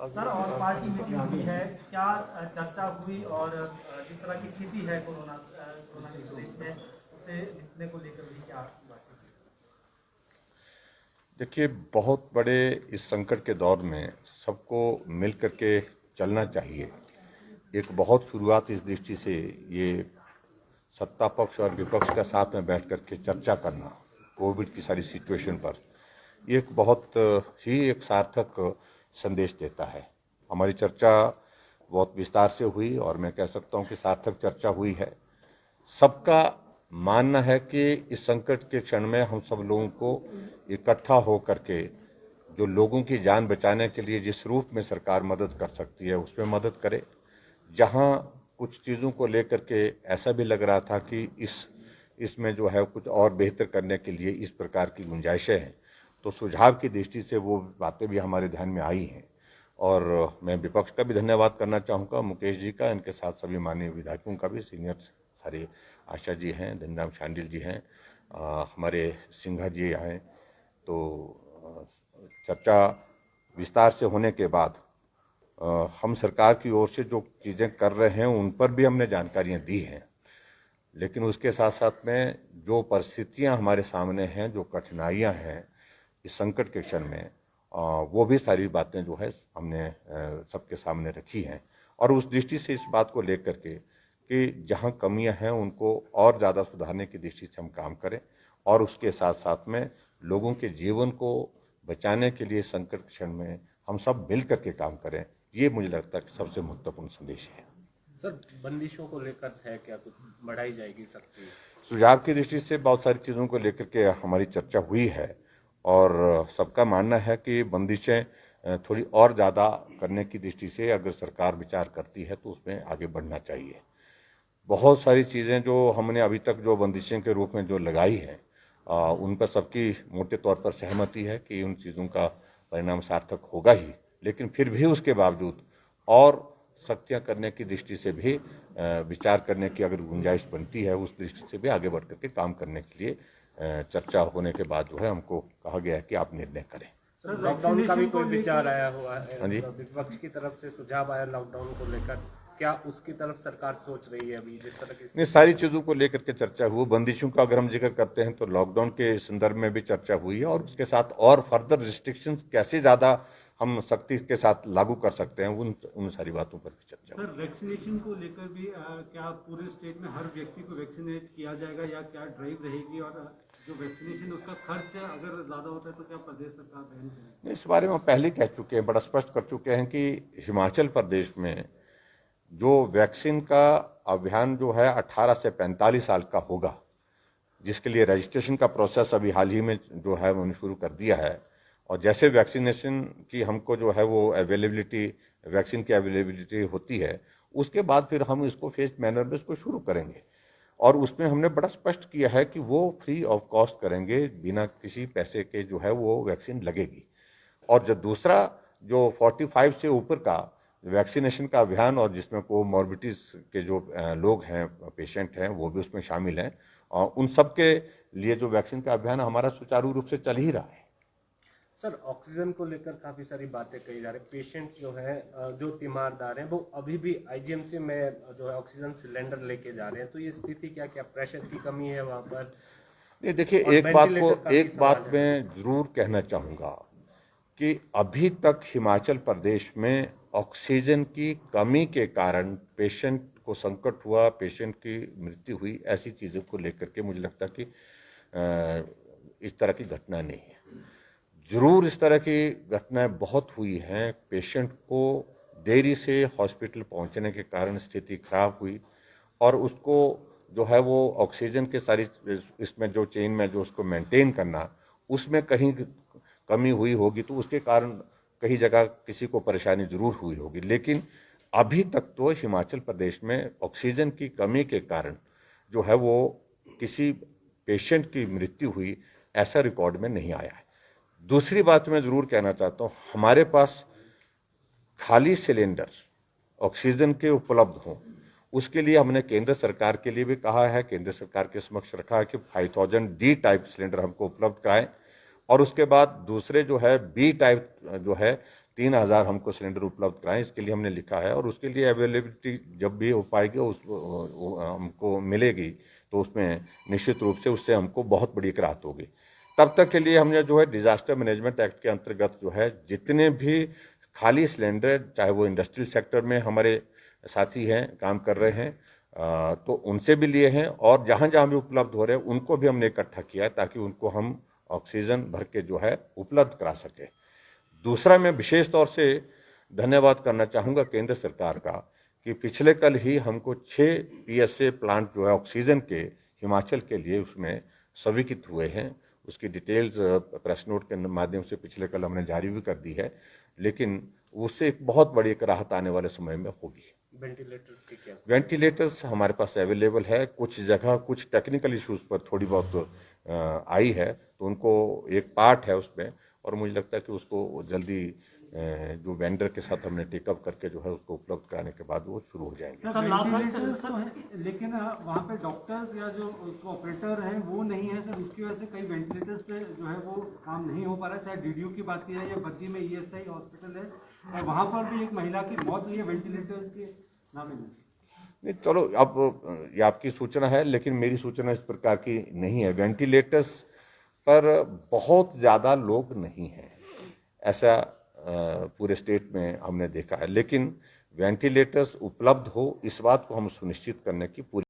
Sir, और party meeting हुई है, क्या चर्चा हुई और जिस तरह की स्थिति है कोरोना के प्रदेश में, उसे निपटने को लेकर भी क्या बातें हुई? देखिए, बहुत बड़े इस संकट के दौर में सबको मिल करके चलना चाहिए। एक बहुत शुरुआत इस दृष्टि से ये सत्ता पक्ष और विपक्ष का साथ में बैठ करके चर्चा करना कोविड की सारी सिचुएशन पर, ये एक बहुत ही एक सार्थक संदेश देता है। हमारी चर्चा बहुत विस्तार से हुई और मैं कह सकता हूँ कि सार्थक चर्चा हुई है। सबका मानना है कि इस संकट के क्षण में हम सब लोगों को इकट्ठा हो करके जो लोगों की जान बचाने के लिए जिस रूप में सरकार मदद कर सकती है उसमें मदद करे। जहां कुछ चीज़ों को लेकर के ऐसा भी लग रहा था कि इसमें जो है कुछ और बेहतर करने के लिए इस प्रकार की गुंजाइशें हैं, तो सुझाव की दृष्टि से वो बातें भी हमारे ध्यान में आई हैं। और मैं विपक्ष का भी धन्यवाद करना चाहूँगा, मुकेश जी का, इनके साथ सभी माननीय विधायकों का भी, सीनियर सारे आशा जी हैं, धनराम शांडिल जी हैं, हमारे सिंघा जी हैं। तो चर्चा विस्तार से होने के बाद हम सरकार की ओर से जो चीज़ें कर रहे हैं उन पर भी हमने जानकारियां दी हैं, लेकिन उसके साथ साथ में जो परिस्थितियां हमारे सामने हैं, जो कठिनाइयां हैं इस संकट के क्षण में, वो भी सारी बातें जो है हमने सबके सामने रखी हैं। और उस दृष्टि से इस बात को लेकर के कि जहां कमियां हैं उनको और ज़्यादा सुधारने की दृष्टि से हम काम करें, और उसके साथ साथ में लोगों के जीवन को बचाने के लिए संकट क्षण में हम सब मिल करके काम करें। ये मुझे लगता है कि सबसे महत्वपूर्ण संदेश है। सर, बंदिशों को लेकर है क्या कुछ बढ़ाई जाएगी सख्ती? सुझाव की दृष्टि से बहुत सारी चीज़ों को लेकर के हमारी चर्चा हुई है और सबका मानना है कि बंदिशें थोड़ी और ज़्यादा करने की दृष्टि से अगर सरकार विचार करती है तो उसमें आगे बढ़ना चाहिए। बहुत सारी चीज़ें जो हमने अभी तक जो बंदिशें के रूप में जो लगाई हैं, उन पर सबकी मोटे तौर पर सहमति है कि उन चीज़ों का परिणाम सार्थक होगा ही, लेकिन फिर भी उसके बावजूद और सख्तियाँ करने की दृष्टि से भी विचार करने की अगर गुंजाइश बनती है, उस दृष्टि से भी आगे बढ़ करके काम करने के लिए चर्चा होने के बाद जो है हमको कहा गया है कि आप निर्णय करें। सर, लॉकडाउन का भी कोई विचार आया हुआ हाँ जी। है? विपक्ष की तरफ से सुझाव आया लॉकडाउन को लेकर, क्या उसकी तरफ सरकार सोच रही है अभी जिस तरह की नहीं, सारी चीज़ों को लेकर के चर्चा हुई। बंदिशों का अगर हम जिक्र करते हैं तो लॉकडाउन के संदर्भ में भी चर्चा हुई है, और उसके साथ और फर्दर रिस्ट्रिक्शंस कैसे ज़्यादा हम सख्ती के साथ लागू कर सकते हैं, उन सारी बातों पर भी चर्चा हुई। सर, वैक्सीनेशन को लेकर भी क्या पूरे स्टेट में हर व्यक्ति को वैक्सीनेट किया जाएगा या क्या ड्राइव रहेगी, और जो वैक्सीनेशन उसका खर्च अगर ज़्यादा होता है तो क्या प्रदेश सरकार वहन करेगी? इस बारे में पहले कह चुके हैं, बड़ा स्पष्ट कर चुके हैं कि हिमाचल प्रदेश में जो वैक्सीन का अभियान जो है 18 से 45 साल का होगा, जिसके लिए रजिस्ट्रेशन का प्रोसेस अभी हाल ही में जो है उन्होंने शुरू कर दिया है। और जैसे वैक्सीनेशन की हमको जो है वो अवेलेबिलिटी, वैक्सीन की अवेलेबिलिटी होती है, उसके बाद फिर हम इसको फेस्ड मैनर में इसको शुरू करेंगे। और उसमें हमने बड़ा स्पष्ट किया है कि वो फ्री ऑफ कॉस्ट करेंगे, बिना किसी पैसे के जो है वो वैक्सीन लगेगी। और जो दूसरा जो 45 से ऊपर का वैक्सीनेशन का अभियान, और जिसमें कोमॉर्बिडिटीज के जो लोग हैं, पेशेंट हैं, वो भी उसमें शामिल हैं, और उन सब के लिए जो वैक्सीन का अभियान हमारा सुचारू रूप से चल ही रहा है। सर, ऑक्सीजन को लेकर काफी सारी बातें कही जा रही है। पेशेंट जो है, जो तीमारदार हैं, वो अभी भी आईजीएमसी में जो है ऑक्सीजन सिलेंडर लेके जा रहे हैं, तो ये स्थिति क्या क्या प्रेशर की कमी है वहाँ पर? नहीं, देखिए, और वेंटिलेटर का भी एक बात सवाल है। मैं जरूर कहना चाहूँगा कि अभी तक हिमाचल प्रदेश में ऑक्सीजन की कमी के कारण पेशेंट को संकट हुआ, पेशेंट की मृत्यु हुई, ऐसी चीज़ों को लेकर के मुझे लगता है कि इस तरह की घटना नहीं है। जरूर इस तरह की घटनाएं बहुत हुई हैं, पेशेंट को देरी से हॉस्पिटल पहुंचने के कारण स्थिति खराब हुई, और उसको जो है वो ऑक्सीजन के सारी इसमें जो चेन में जो उसको मेंटेन करना, उसमें कहीं कमी हुई होगी, तो उसके कारण कहीं जगह किसी को परेशानी जरूर हुई होगी। लेकिन अभी तक तो हिमाचल प्रदेश में ऑक्सीजन की कमी के कारण जो है वो किसी पेशेंट की मृत्यु हुई, ऐसा रिकॉर्ड में नहीं आया है। दूसरी बात मैं ज़रूर कहना चाहता हूँ, हमारे पास खाली सिलेंडर ऑक्सीजन के उपलब्ध हों, उसके लिए हमने केंद्र सरकार के लिए भी कहा है, केंद्र सरकार के समक्ष रखा है कि 5000 डी टाइप सिलेंडर हमको उपलब्ध कराएं, और उसके बाद दूसरे जो है बी टाइप जो है 3,000 हमको सिलेंडर उपलब्ध कराएं, इसके लिए हमने लिखा है। और उसके लिए अवेलेबिलिटी जब भी हो पाएगी हमको मिलेगी तो उसमें निश्चित रूप से उससे हमको बहुत बड़ी एक राहत होगी। तब तक के लिए हमने जो है डिजास्टर मैनेजमेंट एक्ट के अंतर्गत जो है जितने भी खाली सिलेंडर, चाहे वो इंडस्ट्रियल सेक्टर में हमारे साथी हैं, काम कर रहे हैं, तो उनसे भी लिए हैं, और जहां जहां भी उपलब्ध हो रहे हैं उनको भी हमने इकट्ठा किया है ताकि उनको हम ऑक्सीजन भर के जो है उपलब्ध करा सके। दूसरा, मैं विशेष तौर से धन्यवाद करना चाहूँगा केंद्र सरकार का कि पिछले कल ही हमको 6 PSA प्लांट जो है ऑक्सीजन के हिमाचल के लिए उसमें स्वीकृत हुए हैं। उसकी डिटेल्स प्रेस नोट के माध्यम से पिछले कल हमने जारी भी कर दी है, लेकिन उससे एक बहुत बड़ी एक राहत आने वाले समय में होगी। वेंटिलेटर्स की क्या? वेंटिलेटर्स हमारे पास अवेलेबल है। कुछ जगह कुछ टेक्निकल इश्यूज पर थोड़ी बहुत आई है, तो उनको एक पार्ट है उसमें, और मुझे लगता है कि उसको जल्दी जो वेंडर के साथ हमने टेकअप करके जो है उसको उपलब्ध कराने के बाद वो शुरू हो जाएंगे। सर वेंटिलेटर्स तो हैं, लेकिन वहाँ पे डॉक्टर्स या जो ऑपरेटर हैं वो नहीं है सर, उसकी वजह से कई वेंटिलेटर्स पे जो है वो काम नहीं हो पा रहा है। चाहे DDU की बात की जाए या बद्दी में ESI हॉस्पिटल है, और वहाँ पर भी एक महिला की मौत हुई है वेंटिलेटर के ना मिलने से। नहीं, चलो अब ये आपकी सूचना है, लेकिन मेरी सूचना इस प्रकार की नहीं है। वेंटिलेटर्स पर बहुत ज़्यादा लोग नहीं हैं, ऐसा पूरे स्टेट में हमने देखा है, लेकिन वेंटिलेटर्स उपलब्ध हो इस बात को हम सुनिश्चित करने की पूरी